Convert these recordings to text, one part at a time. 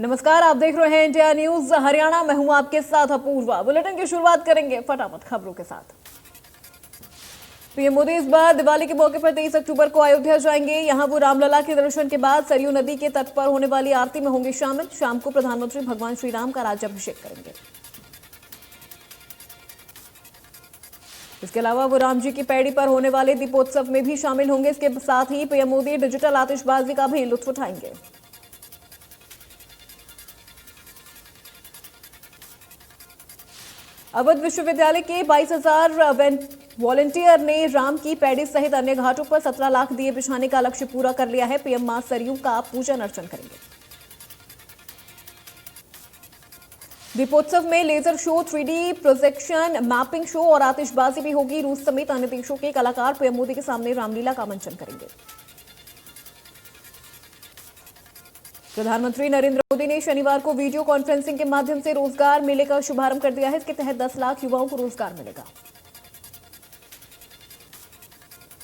नमस्कार, आप देख रहे हैं इंडिया न्यूज हरियाणा। मैं हूं आपके साथ अपूर्वा। बुलेटिन की शुरुआत करेंगे फटाफट खबरों के साथ। पीएम मोदी इस बार दिवाली के मौके पर 23 अक्टूबर को अयोध्या जाएंगे। यहां वो रामलला के दर्शन के बाद सरयू नदी के तट पर होने वाली आरती में होंगे शामिल। शाम को प्रधानमंत्री भगवान श्री राम का राज्याभिषेक करेंगे। इसके अलावा वो राम जी की पैड़ी पर होने वाले दीपोत्सव में भी शामिल होंगे। इसके साथ ही पीएम मोदी डिजिटल आतिशबाजी का भी लुत्फ उठाएंगे। अवध विश्वविद्यालय के 22,000 वॉलंटियर ने राम की पैड़ी सहित अन्य घाटों पर 17 लाख दिए बिछाने का लक्ष्य पूरा कर लिया है। पीएम मां सरयू का पूजन अर्चन करेंगे। दीपोत्सव में laser show, 3D projection, mapping show और आतिशबाजी भी होगी। रूस समेत अन्य देशों के कलाकार पीएम मोदी के सामने रामलीला का मंचन करेंगे। प्रधानमंत्री नरेंद्र मोदी ने शनिवार को वीडियो कॉन्फ्रेंसिंग के माध्यम से रोजगार मेले का शुभारंभ कर दिया है। इसके तहत 10 लाख युवाओं को रोजगार मिलेगा।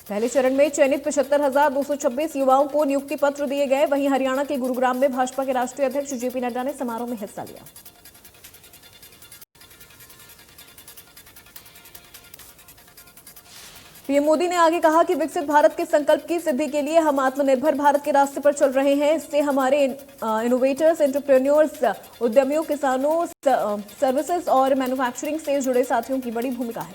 पहले चरण में चयनित 75,226 युवाओं को नियुक्ति पत्र दिए गए। वहीं हरियाणा के गुरुग्राम में भाजपा के राष्ट्रीय अध्यक्ष जेपी नड्डा ने समारोह में हिस्सा लिया। पीएम मोदी ने आगे कहा कि विकसित भारत के संकल्प की सिद्धि के लिए हम आत्मनिर्भर भारत के रास्ते पर चल रहे हैं। इससे हमारे इनोवेटर्स, एंटरप्रेन्योर्स, उद्यमियों, किसानों, सर्विसेज और मैन्युफैक्चरिंग से जुड़े साथियों की बड़ी भूमिका है।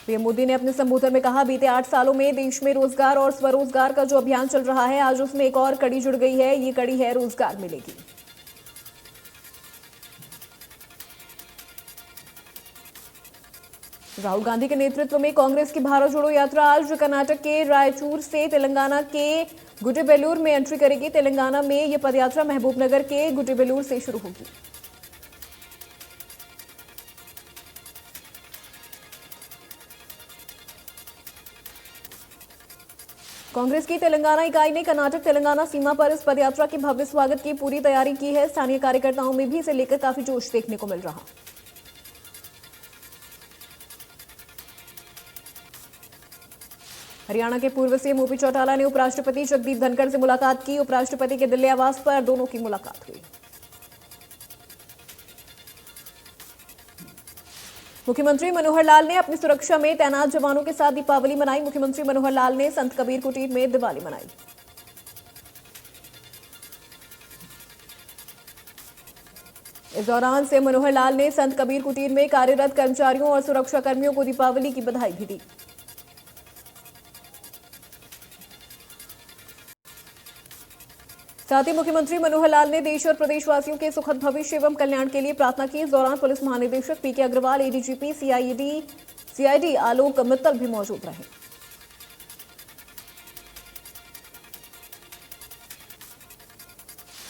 पीएम मोदी ने अपने संबोधन में कहा, बीते 8 सालों में देश में रोजगार और स्वरोजगार का जो अभियान चल रहा है, आज उसमें एक और कड़ी जुड़ गई है। ये कड़ी है रोजगार मिलेगी। राहुल गांधी के नेतृत्व में कांग्रेस की भारत जोड़ो यात्रा आज कर्नाटक के रायचूर से तेलंगाना के गुटेबेलूर में एंट्री करेगी। तेलंगाना में यह पदयात्रा महबूबनगर के गुटेबेलूर से शुरू होगी। कांग्रेस की तेलंगाना इकाई ने कर्नाटक तेलंगाना सीमा पर इस पदयात्रा के भव्य स्वागत की पूरी तैयारी की है। स्थानीय कार्यकर्ताओं में भी इसे लेकर काफी जोश देखने को मिल रहा। हरियाणा के पूर्व सीएम ओपी चौटाला ने उपराष्ट्रपति जगदीप धनखड़ से मुलाकात की। उपराष्ट्रपति के दिल्ली आवास पर दोनों की मुलाकात हुई। मुख्यमंत्री मनोहर लाल ने अपनी सुरक्षा में तैनात जवानों के साथ दीपावली मनाई। मुख्यमंत्री मनोहर लाल ने संत कबीर कुटीर में दिवाली मनाई। इस दौरान सीएम मनोहर लाल ने संत कबीर कुटीर में कार्यरत कर्मचारियों और सुरक्षा कर्मियों को दीपावली की बधाई भी दी। साथ ही मुख्यमंत्री मनोहर लाल ने देश और प्रदेशवासियों के सुखद भविष्य एवं कल्याण के लिए प्रार्थना की। इस दौरान पुलिस महानिदेशक पीके अग्रवाल, एडीजीपी सीआईडी आलोक मित्तल भी मौजूद रहे।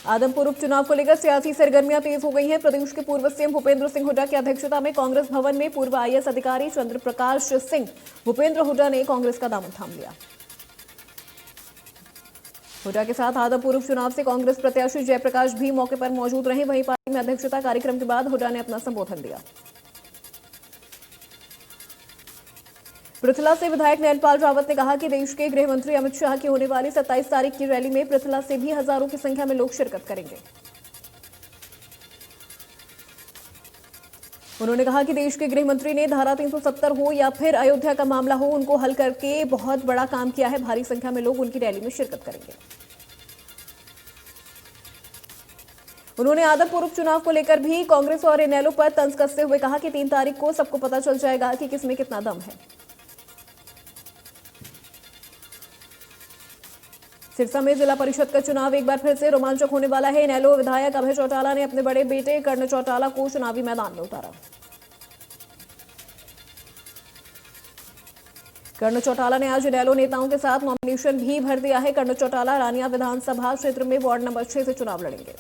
आदमपुर उपचुनाव को लेकर सियासी सरगर्मियां तेज हो गई हैं। प्रदेश के पूर्व सीएम भूपेंद्र सिंह हुड्डा की अध्यक्षता में कांग्रेस भवन में पूर्व आईएएस अधिकारी चंद्र प्रकाश सिंह भूपेंद्र हुड्डा ने कांग्रेस का दामन थाम लिया। हुड्डा के साथ आदमपुर उपचुनाव से कांग्रेस प्रत्याशी जयप्रकाश भी मौके पर मौजूद रहे। वहीं पार्टी में अध्यक्षता कार्यक्रम के बाद हुड्डा ने अपना संबोधन दिया। पृथला से विधायक नैनपाल रावत ने कहा कि देश के गृह मंत्री अमित शाह की होने वाली 27 तारीख की रैली में पृथला से भी हजारों की संख्या में लोग शिरकत करेंगे। उन्होंने कहा कि देश के गृह मंत्री ने धारा 370 हो या फिर अयोध्या का मामला हो, उनको हल करके बहुत बड़ा काम किया है। भारी संख्या में लोग उनकी रैली में शिरकत करेंगे। उन्होंने आदमपुर उपचुनाव को लेकर भी कांग्रेस और इनेलो पर तंज कसते हुए कहा कि 3 तारीख को सबको पता चल जाएगा कि किसमें कितना दम है। सिरसा में जिला परिषद का चुनाव एक बार फिर से रोमांचक होने वाला है। इनेलो विधायक अभय चौटाला ने अपने बड़े बेटे कर्ण चौटाला को चुनावी मैदान में उतारा। कर्ण चौटाला ने आज इनेलो नेताओं के साथ नॉमिनेशन भी भर दिया है। कर्ण चौटाला रानिया विधानसभा क्षेत्र में वार्ड नंबर 6 से चुनाव लड़ेंगे।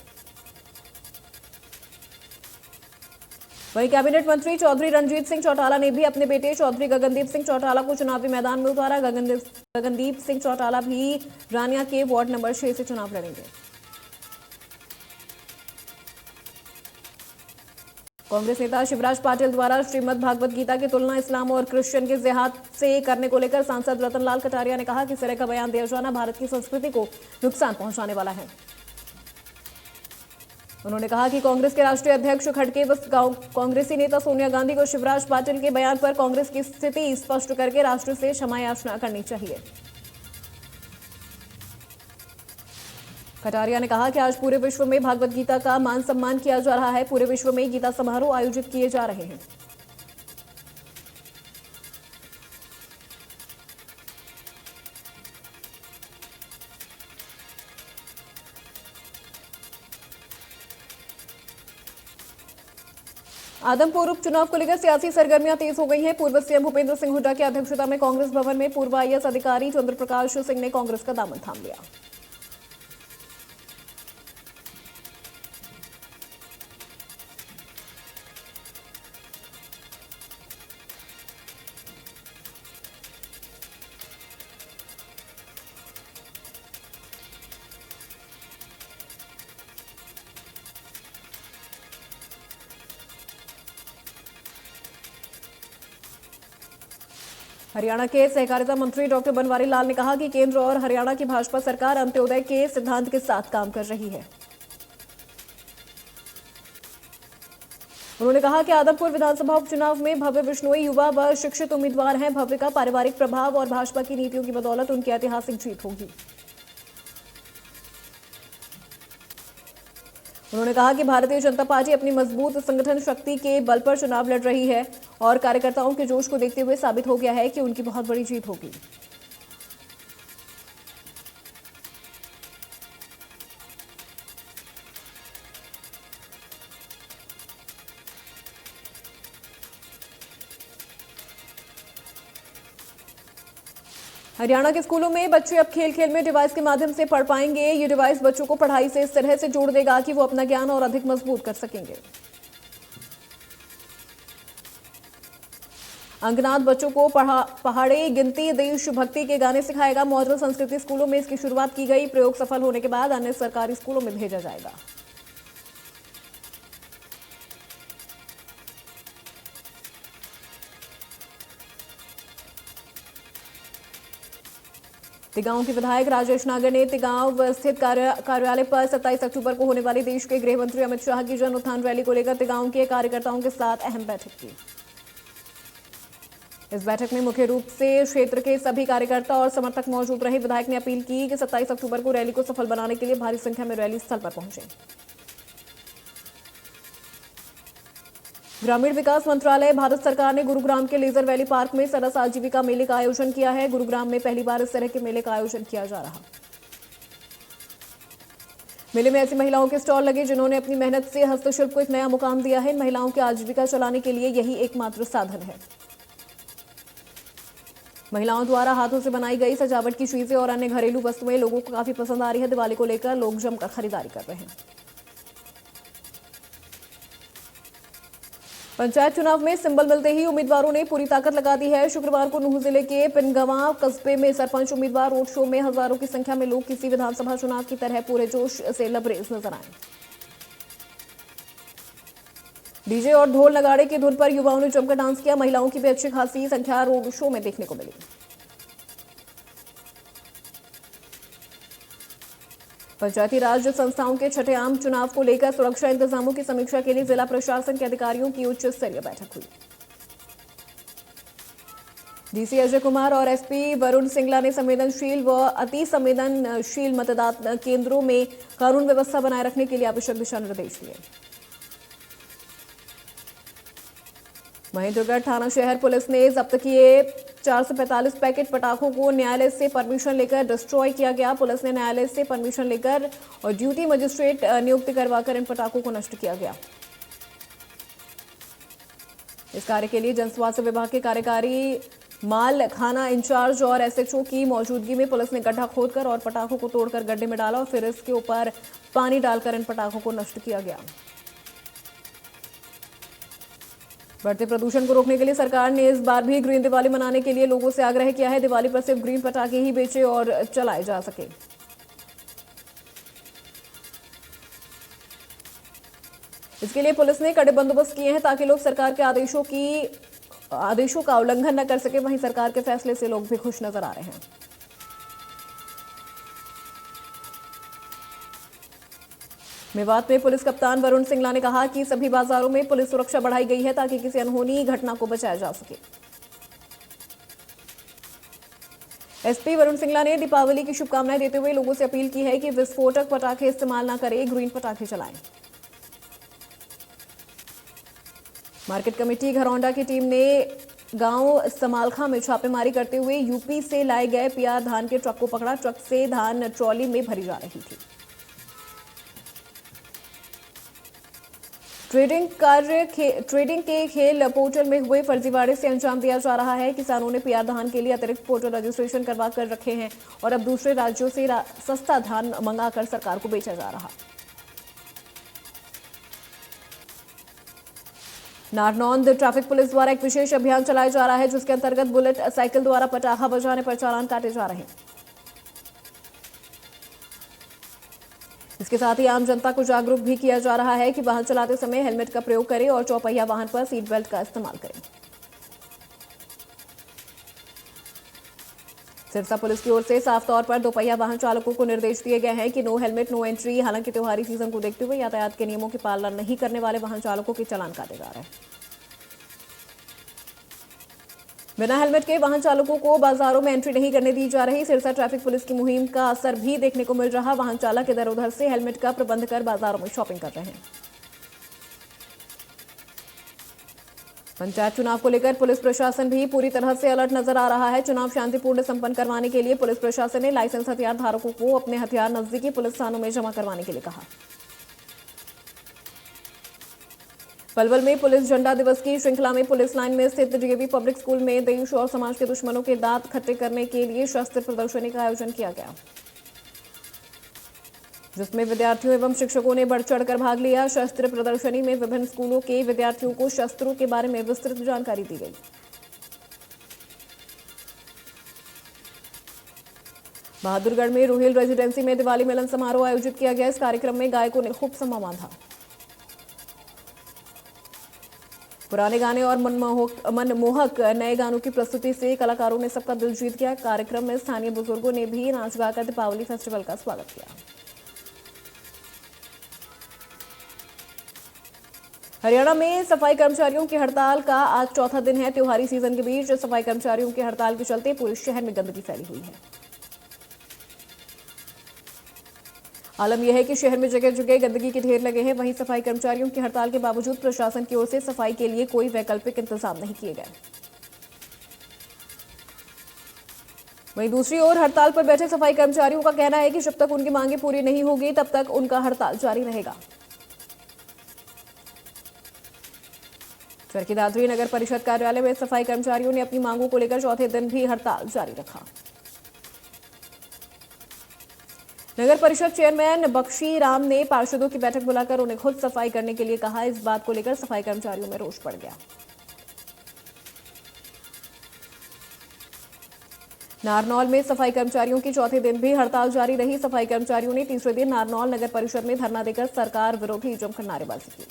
वहीं कैबिनेट मंत्री चौधरी रणजीत सिंह चौटाला ने भी अपने बेटे चौधरी गगनदीप सिंह चौटाला को चुनावी मैदान में उतारा। गगनदीप सिंह चौटाला भी रानिया के वार्ड नंबर 6 से चुनाव लड़ेंगे। कांग्रेस नेता शिवराज पाटिल द्वारा श्रीमद् भागवत गीता की तुलना इस्लाम और क्रिश्चियन के जिहाद से करने को लेकर सांसद रतनलाल कटारिया ने कहा कि इस तरह का बयान दिया जाना भारत की संस्कृति को नुकसान पहुंचाने वाला है। उन्होंने कहा कि कांग्रेस के राष्ट्रीय अध्यक्ष खड़गे व कांग्रेसी नेता सोनिया गांधी को शिवराज पाटिल के बयान पर कांग्रेस की स्थिति स्पष्ट करके राष्ट्र से क्षमा याचना करनी चाहिए। कटारिया ने कहा कि आज पूरे विश्व में भागवत गीता का मान सम्मान किया जा रहा है। पूरे विश्व में गीता समारोह आयोजित किए जा रहे हैं। आदमपुर उपचुनाव को लेकर सियासी सरगर्मियां तेज हो गई हैं। पूर्व सीएम भूपेंद्र सिंह हुड्डा की अध्यक्षता में कांग्रेस भवन में पूर्व आईएएस अधिकारी चंद्रप्रकाश सिंह ने कांग्रेस का दामन थाम लिया। हरियाणा के सहकारिता मंत्री डॉक्टर बनवारी लाल ने कहा कि केंद्र और हरियाणा की भाजपा सरकार अंत्योदय के सिद्धांत के साथ काम कर रही है। उन्होंने कहा कि आदमपुर विधानसभा उपचुनाव में भव्य बिश्नोई युवा व शिक्षित उम्मीदवार हैं। भव्य का पारिवारिक प्रभाव और भाजपा की नीतियों की बदौलत उनकी ऐतिहासिक जीत होगी। उन्होंने कहा कि भारतीय जनता पार्टी अपनी मजबूत संगठन शक्ति के बल पर चुनाव लड़ रही है और कार्यकर्ताओं के जोश को देखते हुए साबित हो गया है कि उनकी बहुत बड़ी जीत होगी। हरियाणा के स्कूलों में बच्चे अब खेल खेल में डिवाइस के माध्यम से पढ़ पाएंगे। ये डिवाइस बच्चों को पढ़ाई से इस तरह से जोड़ देगा कि वो अपना ज्ञान और अधिक मजबूत कर सकेंगे। अंगनाद बच्चों को पहाड़ी गिनती देशभक्ति के गाने सिखाएगा। मॉडल संस्कृति स्कूलों में इसकी शुरुआत की गई। प्रयोग सफल होने के बाद अन्य सरकारी स्कूलों में भेजा जाएगा। तिगांव के विधायक राजेश नागर ने तिगांव स्थित कार्यालय पर 27 अक्टूबर को होने वाली देश के गृह मंत्री अमित शाह की जन उत्थान रैली को लेकर तिगांव के कार्यकर्ताओं के साथ अहम बैठक की। इस बैठक में मुख्य रूप से क्षेत्र के सभी कार्यकर्ता और समर्थक मौजूद रहे। विधायक ने अपील की कि 27 अक्टूबर को रैली को सफल बनाने के लिए भारी संख्या में रैली स्थल पर पहुंचे। ग्रामीण विकास मंत्रालय भारत सरकार ने गुरुग्राम के लेजर वैली पार्क में सरस आजीविका मेले का आयोजन किया है। गुरुग्राम में पहली बार इस तरह के मेले का आयोजन किया जा रहा। मेले में ऐसी महिलाओं के स्टॉल लगे जिन्होंने अपनी मेहनत से हस्तशिल्प को एक नया मुकाम दिया है। इन महिलाओं की आजीविका चलाने के लिए यही एकमात्र साधन है। महिलाओं द्वारा हाथों से बनाई गई सजावट की चीजें और अन्य घरेलू वस्तुएं लोगों को काफी पसंद आ रही है। दिवाली को लेकर लोग जमकर खरीदारी कर रहे हैं। पंचायत चुनाव में सिंबल मिलते ही उम्मीदवारों ने पूरी ताकत लगा दी है। शुक्रवार को नूंह जिले के पिनगवां कस्बे में सरपंच उम्मीदवार रोड शो में हजारों की संख्या में लोग किसी विधानसभा चुनाव की तरह पूरे जोश से लबरेज नजर आए। डीजे और ढोल नगाड़े की धुन पर युवाओं ने जमकर डांस किया। महिलाओं की भी अच्छी खासी संख्या रोड शो में देखने को मिली। पंचायती राज संस्थाओं के छठे आम चुनाव को लेकर सुरक्षा इंतजामों की समीक्षा के लिए जिला प्रशासन के अधिकारियों की उच्च स्तरीय बैठक हुई। डीसी अजय कुमार और एसपी वरुण सिंगला ने संवेदनशील व अति संवेदनशील मतदान केंद्रों में कानून व्यवस्था बनाए रखने के लिए आवश्यक दिशा निर्देश दिए। महेंद्रगढ़ थाना शहर पुलिस ने जब्त किए 445 पैकेट पटाखों को न्यायालय से परमिशन लेकर डिस्ट्रॉय किया गया। पुलिस ने न्यायालय से परमिशन लेकर और ड्यूटी मजिस्ट्रेट नियुक्त करवाकर इन पटाखों को नष्ट किया गया। इस कार्य के लिए जनस्वास्थ्य विभाग के कार्यकारी माल खाना इंचार्ज और एसएचओ की मौजूदगी में पुलिस ने गड्ढा खोदकर और पटाखों को तोड़कर गड्ढे में डाला और फिर इसके ऊपर पानी डालकर इन पटाखों को नष्ट किया गया। बढ़ते प्रदूषण को रोकने के लिए सरकार ने इस बार भी ग्रीन दिवाली मनाने के लिए लोगों से आग्रह किया है। दिवाली पर सिर्फ ग्रीन पटाखे ही बेचे और चलाए जा सके। इसके लिए पुलिस ने कड़े बंदोबस्त किए हैं ताकि लोग सरकार के आदेशों का उल्लंघन न कर सके। वहीं सरकार के फैसले से लोग भी खुश नजर आ रहे हैं। मेवात में पुलिस कप्तान वरुण सिंगला ने कहा कि सभी बाजारों में पुलिस सुरक्षा बढ़ाई गई है ताकि किसी अनहोनी घटना को बचाया जा सके। एसपी वरुण सिंगला ने दीपावली की शुभकामनाएं देते हुए लोगों से अपील की है कि विस्फोटक पटाखे इस्तेमाल न करें, ग्रीन पटाखे चलाएं। मार्केट कमेटी घरौंडा की टीम ने गांव समालखा में छापेमारी करते हुए यूपी से लाए गए पियार धान के ट्रक को पकड़ा। ट्रक से धान ट्रॉली में भरी जा रही थी। ट्रेडिंग के खेल पोर्टल में हुए फर्जीवाड़े से अंजाम दिया जा रहा है। किसानों ने पियार धान के लिए अतिरिक्त पोर्टल रजिस्ट्रेशन करवा कर रखे हैं और अब दूसरे राज्यों से सस्ता धान मंगाकर सरकार को बेचा जा रहा। नारनौंद ट्रैफिक पुलिस द्वारा एक विशेष अभियान चलाया जा रहा है, जिसके अंतर्गत बुलेट साइकिल द्वारा पटाखा बजाने पर चालान काटे जा रहे हैं। इसके साथ ही आम जनता को जागरूक भी किया जा रहा है कि वाहन चलाते समय हेलमेट का प्रयोग करें और चौपहिया वाहन पर सीट बेल्ट का इस्तेमाल करें। सिरसा पुलिस की ओर से साफ तौर पर दोपहिया वाहन चालकों को निर्देश दिए गए हैं कि नो हेलमेट नो एंट्री। हालांकि त्योहारी सीजन को देखते हुए यातायात के नियमों की पालना नहीं करने वाले वाहन चालकों के चालान काटे जा रहे हैं। बिना हेलमेट के वाहन चालकों को बाजारों में एंट्री नहीं करने दी जा रही। सिरसा ट्रैफिक पुलिस की मुहिम का असर भी देखने को मिल रहा। वाहन चालक इधर उधर से हेलमेट का प्रबंध कर बाजारों में शॉपिंग कर रहे हैं। पंचायत चुनाव को लेकर पुलिस प्रशासन भी पूरी तरह से अलर्ट नजर आ रहा है। चुनाव शांतिपूर्ण संपन्न करवाने के लिए पुलिस प्रशासन ने लाइसेंस हथियार धारकों को अपने हथियार नजदीकी पुलिस थानों में जमा करवाने के लिए कहा। पलवल में पुलिस झंडा दिवस की श्रृंखला में पुलिस लाइन में स्थित डीएवी पब्लिक स्कूल में देश और समाज के दुश्मनों के दांत खट्टे करने के लिए शस्त्र प्रदर्शनी का आयोजन किया गया, जिसमें विद्यार्थियों एवं शिक्षकों ने बढ़ चढ़कर भाग लिया। शस्त्र प्रदर्शनी में विभिन्न स्कूलों के विद्यार्थियों को शस्त्रों के बारे में विस्तृत जानकारी दी गई। बहादुरगढ़ में रोहिल रेजिडेंसी में दिवाली मिलन समारोह आयोजित किया गया। इस कार्यक्रम में गायकों ने खूब समा बांधा। पुराने गाने और मनमोहक नए गानों की प्रस्तुति से कलाकारों ने सबका दिल जीत किया। कार्यक्रम में स्थानीय बुजुर्गों ने भी नाच गाकर दीपावली फेस्टिवल का स्वागत किया। हरियाणा में सफाई कर्मचारियों की हड़ताल का आज चौथा दिन है। त्योहारी सीजन के बीच सफाई कर्मचारियों की हड़ताल के चलते पूरे शहर में गंदगी फैली हुई है। आलम यह है कि शहर में जगह जगह गंदगी के ढेर लगे हैं। वहीं सफाई कर्मचारियों की हड़ताल के बावजूद प्रशासन की ओर से सफाई के लिए कोई वैकल्पिक इंतजाम नहीं किए गए। वहीं दूसरी ओर हड़ताल पर बैठे सफाई कर्मचारियों का कहना है कि जब तक उनकी मांगें पूरी नहीं होगी तब तक उनका हड़ताल जारी रहेगा। चरखीदादरी नगर परिषद कार्यालय में सफाई कर्मचारियों ने अपनी मांगों को लेकर चौथे दिन भी हड़ताल जारी रखा। नगर परिषद चेयरमैन बख्शी राम ने पार्षदों की बैठक बुलाकर उन्हें खुद सफाई करने के लिए कहा। इस बात को लेकर सफाई कर्मचारियों में रोष बढ़ गया। नारनौल में सफाई कर्मचारियों की चौथे दिन भी हड़ताल जारी रही। सफाई कर्मचारियों ने तीसरे दिन नारनौल नगर परिषद में धरना देकर सरकार विरोधी जमकर नारेबाजी की।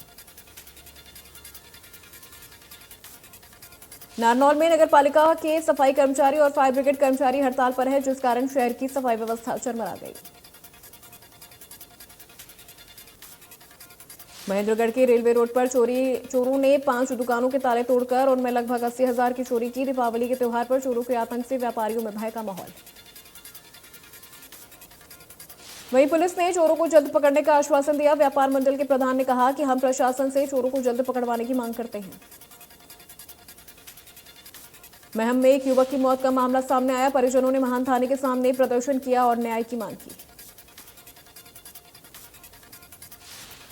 नारनौल में नगर पालिका के सफाई कर्मचारी और फायर ब्रिगेड कर्मचारी हड़ताल पर है, जिस कारण शहर की सफाई व्यवस्था चरमरा गई। महेंद्रगढ़ के रेलवे रोड पर चोरों ने 5 दुकानों के ताले तोड़कर उनमें लगभग 80,000 की चोरी की। दीपावली के त्योहार पर चोरों के आतंक से व्यापारियों में भय का माहौल। वहीं पुलिस ने चोरों को जल्द पकड़ने का आश्वासन दिया। व्यापार मंडल के प्रधान ने कहा कि हम प्रशासन से चोरों को जल्द पकड़वाने की मांग करते हैं। महम में एक युवक की मौत का मामला सामने आया। परिजनों ने महान थाने के सामने प्रदर्शन किया और न्याय की मांग की।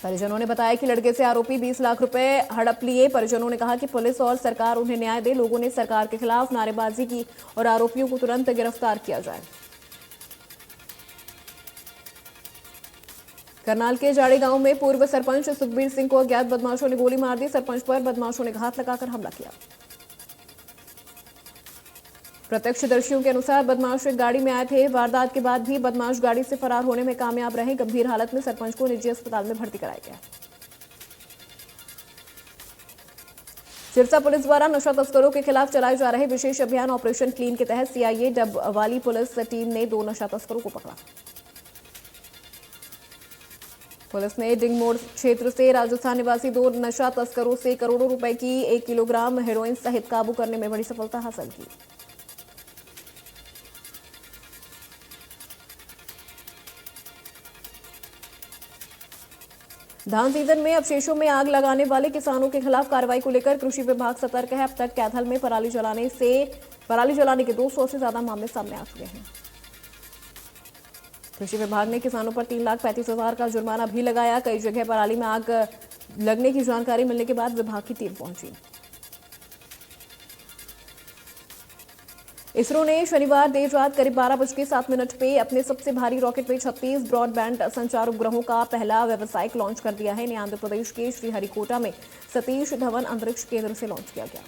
परिजनों ने बताया कि लड़के से आरोपी 20 लाख रुपए हड़प लिए। परिजनों ने कहा कि पुलिस और सरकार उन्हें न्याय दे। लोगों ने सरकार के खिलाफ नारेबाजी की और आरोपियों को तुरंत गिरफ्तार किया जाए। करनाल के जाड़ी गांव में पूर्व सरपंच सुखबीर सिंह को अज्ञात बदमाशों ने गोली मार दी। सरपंच पर बदमाशों ने घात लगाकर हमला किया। प्रत्यक्षदर्शियों के अनुसार बदमाश एक गाड़ी में आए थे। वारदात के बाद भी बदमाश गाड़ी से फरार होने में कामयाब रहे। गंभीर हालत में सरपंच को निजी अस्पताल में भर्ती कराया गया। सिरसा पुलिस द्वारा नशा तस्करों के खिलाफ चलाए जा रहे विशेष अभियान ऑपरेशन क्लीन के तहत सीआईए डबवाली पुलिस टीम ने 2 नशा तस्करों को पकड़ा। पुलिस ने डिंग मोड़ क्षेत्र से राजस्थान निवासी 2 नशा तस्करों से करोड़ों रुपए की 1 किलोग्राम हेरोइन सहित काबू करने में बड़ी सफलता हासिल की। धान सीजन में अवशेषों में आग लगाने वाले किसानों के खिलाफ कार्रवाई को लेकर कृषि विभाग सतर्क है। अब तक कैथल में पराली जलाने के 200 से ज्यादा मामले सामने आ चुके हैं। कृषि विभाग ने किसानों पर 3,35,000 का जुर्माना भी लगाया। कई जगह पराली में आग लगने की जानकारी मिलने के बाद विभाग की टीम पहुंची। इसरो ने शनिवार देर रात करीब 12:07 पे अपने सबसे भारी रॉकेट में 36 ब्रॉडबैंड संचार उपग्रहों का पहला व्यावसायिक लॉन्च कर दिया है। इन्हें आंध्र प्रदेश के श्रीहरिकोटा में सतीश धवन अंतरिक्ष केंद्र से लॉन्च किया गया।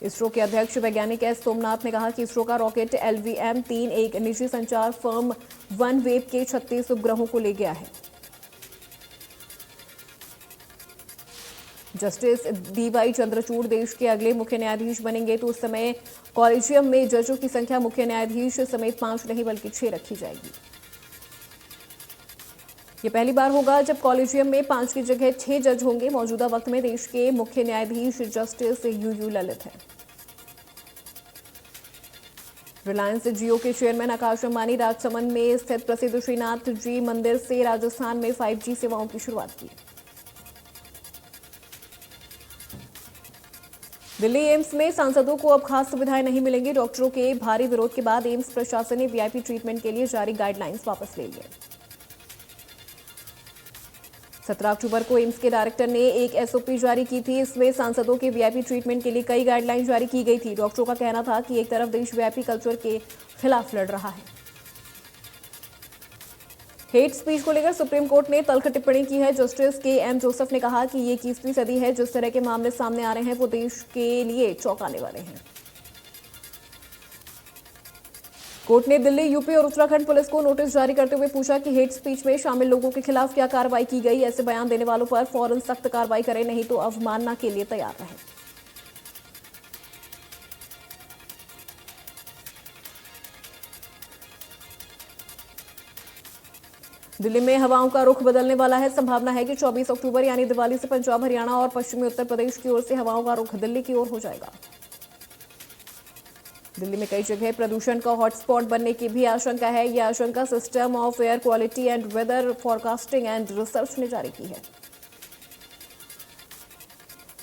इसरो के अध्यक्ष वैज्ञानिक एस सोमनाथ ने कहा कि इसरो का रॉकेट LVM-3 एक निजी संचार फर्म OneWeb के 36 उपग्रहों को ले गया है। जस्टिस DY चंद्रचूड़ देश के अगले मुख्य न्यायाधीश बनेंगे तो उस समय कॉलेजियम में जजों की संख्या मुख्य न्यायाधीश समेत 5 नहीं बल्कि 6 रखी जाएगी। ये पहली बार होगा जब कॉलेजियम में 5 की जगह 6 जज होंगे। मौजूदा वक्त में देश के मुख्य न्यायाधीश जस्टिस UU ललित हैं। रिलायंस जियो के चेयरमैन आकाश अंबानी राजसमंद में स्थित प्रसिद्ध श्रीनाथ जी मंदिर से राजस्थान में 5G सेवाओं की शुरुआत की। दिल्ली एम्स में सांसदों को अब खास सुविधाएं नहीं मिलेंगी। डॉक्टरों के भारी विरोध के बाद एम्स प्रशासन ने VIP ट्रीटमेंट के लिए जारी गाइडलाइंस वापस ले लिए। 17 अक्टूबर को एम्स के डायरेक्टर ने एक SOP जारी की थी। इसमें सांसदों के VIP ट्रीटमेंट के लिए कई गाइडलाइन जारी की गई थी। डॉक्टरों का कहना था कि एक तरफ देश VIP कल्चर के खिलाफ लड़ रहा है। हेट स्पीच को लेकर सुप्रीम कोर्ट ने तल्ख टिप्पणी की है। जस्टिस KM जोसेफ ने कहा कि ये 21वीं सदी है। जिस तरह के मामले सामने आ रहे हैं वो देश के लिए चौंकाने वाले हैं। कोर्ट ने दिल्ली, यूपी और उत्तराखंड पुलिस को नोटिस जारी करते हुए पूछा कि हेट स्पीच में शामिल लोगों के खिलाफ क्या कार्रवाई की गई। ऐसे बयान देने वालों पर फौरन सख्त कार्रवाई करें, नहीं तो अवमानना के लिए तैयार रहें। दिल्ली में हवाओं का रुख बदलने वाला है। संभावना है कि 24 अक्टूबर यानी दिवाली से पंजाब, हरियाणा और पश्चिमी उत्तर प्रदेश की ओर से हवाओं का रुख दिल्ली की ओर हो जाएगा। दिल्ली में कई जगह प्रदूषण का हॉटस्पॉट बनने की भी आशंका है। यह आशंका system of air quality and weather forecasting and research ने जारी की है।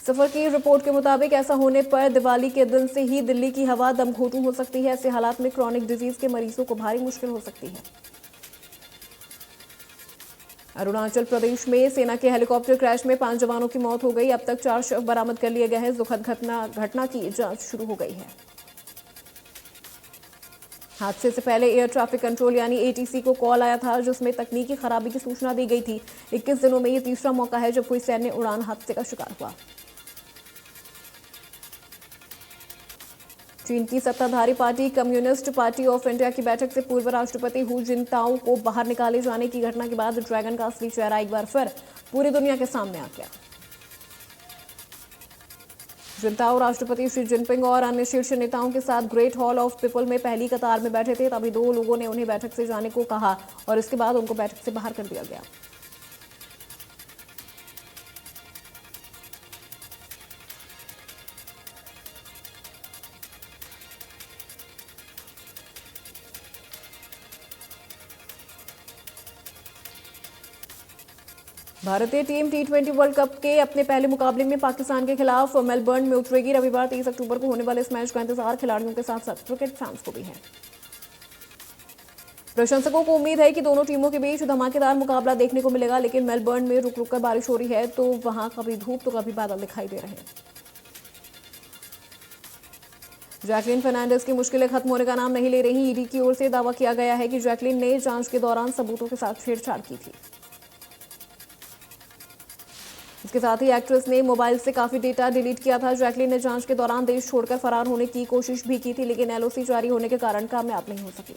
सफर की रिपोर्ट के मुताबिक ऐसा होने पर दिवाली के दिन से ही दिल्ली की हवा दमघोटू हो सकती है। ऐसे हालात में क्रॉनिक डिजीज के मरीजों को भारी मुश्किल हो सकती है। अरुणाचल प्रदेश में सेना के हेलीकॉप्टर क्रैश में 5 जवानों की मौत हो गई। अब तक 4 शव बरामद कर लिए गए हैं। दुखद घटना की जांच शुरू हो गई है। हादसे से पहले एयर ट्रैफिक कंट्रोल यानी ATC को कॉल आया था, जिसमें तकनीकी खराबी की सूचना दी गई थी। 21 दिनों में यह तीसरा मौका है जब कोई सैन्य उड़ान हादसे का शिकार हुआ। चीन की सत्ताधारी party communist party of India की बैठक से पूर्व राष्ट्रपति हु जिनताओ को बाहर निकाले जाने की घटना के बाद ड्रैगन का असली चेहरा एक बार फिर पूरी दुनिया के सामने आ गया। जिनताओ राष्ट्रपति शी जिनपिंग और अन्य शीर्ष नेताओं के साथ ग्रेट हॉल ऑफ पीपल में पहली कतार में बैठे थे। तभी 2 लोगों ने उन्हें बैठक से जाने को कहा और इसके बाद उनको बैठक से बाहर कर दिया गया। भारतीय टीम T20 वर्ल्ड कप के अपने पहले मुकाबले में पाकिस्तान के खिलाफ मेलबर्न में उतरेगी। रविवार 23 अक्टूबर को होने वाले इस मैच का इंतजार खिलाड़ियों के साथ साथ क्रिकेट फैंस को भी है। प्रशंसकों को उम्मीद है कि दोनों टीमों के बीच धमाकेदार मुकाबला देखने को मिलेगा, लेकिन मेलबर्न में रुक रुक कर बारिश हो रही है, तो वहां कभी धूप तो कभी बादल दिखाई दे रहे हैं। जैकलिन फर्नांडिस की मुश्किलें खत्म होने का नाम नहीं ले रही। ईडी की ओर से दावा किया गया है कि जैकलिन ने जांच के दौरान सबूतों के साथ छेड़छाड़ की थी। इसके साथ ही एक्ट्रेस ने मोबाइल से काफी डेटा डिलीट किया था। जैकलिन ने जांच के दौरान देश छोड़कर फरार होने की कोशिश भी की थी, लेकिन LOC जारी होने के कारण कामयाब नहीं हो सकी।